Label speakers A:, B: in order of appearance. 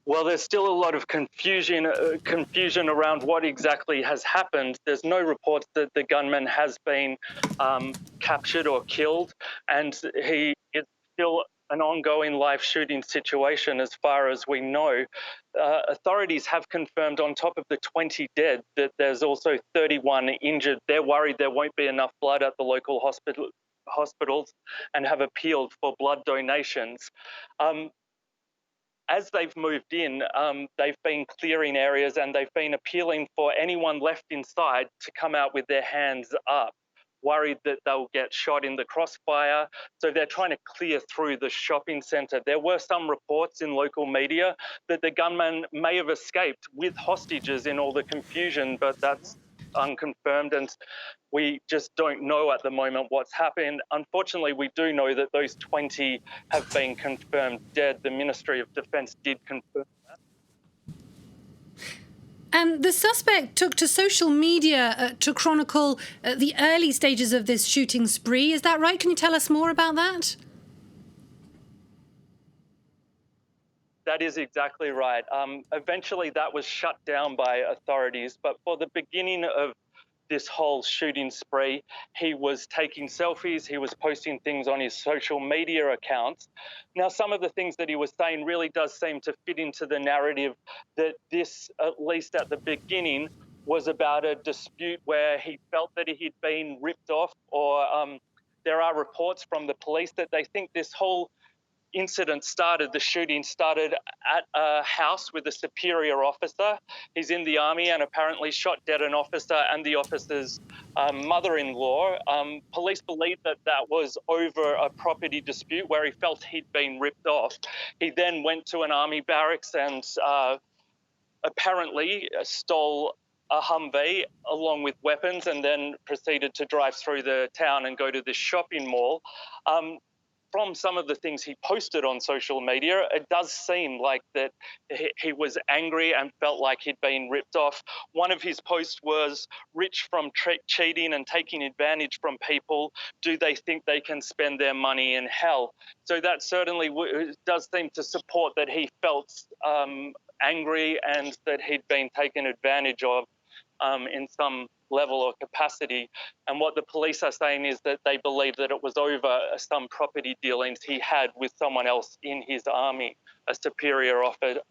A: Well, there's still a lot of confusion around what exactly has happened. There's no reports that the gunman has been captured or killed, and it's still an ongoing live shooting situation as far as we know. Authorities have confirmed on top of the 20 dead that there's also 31 injured. They're worried there won't be enough blood at the local hospitals and have appealed for blood donations. As they've moved in, they've been clearing areas and they've been appealing for anyone left inside to come out with their hands up, worried that they'll get shot in the crossfire. So they're trying to clear through the shopping centre. There were some reports in local media that the gunman may have escaped with hostages in all the confusion, but that's unconfirmed, and we just don't know at the moment what's happened. Unfortunately, we do know that those 20 have been confirmed dead. The Ministry of Defence did confirm that.
B: And the suspect took to social media to chronicle the early stages of this shooting spree. Is that right? Can you tell us more about that?
A: That is exactly right. Eventually, that was shut down by authorities, but for the beginning of this whole shooting spree, he was taking selfies, he was posting things on his social media accounts. Now, some of the things that he was saying really does seem to fit into the narrative that this, at least at the beginning, was about a dispute where he felt that he'd been ripped off, or there are reports from the police that they think this whole the shooting started at a house with a superior officer. He's in the army and apparently shot dead an officer and the officer's mother-in-law. Police believe that that was over a property dispute where he felt he'd been ripped off. He then went to an army barracks and apparently stole a Humvee along with weapons and then proceeded to drive through the town and go to this shopping mall. From some of the things he posted on social media, it does seem like that he was angry and felt like he'd been ripped off. One of his posts was, "Rich from cheating and taking advantage from people. Do they think they can spend their money in hell?" So that certainly does seem to support that he felt angry and that he'd been taken advantage of in some level or capacity. And what the police are saying is that they believe that it was over some property dealings he had with someone else in his army, a superior officer.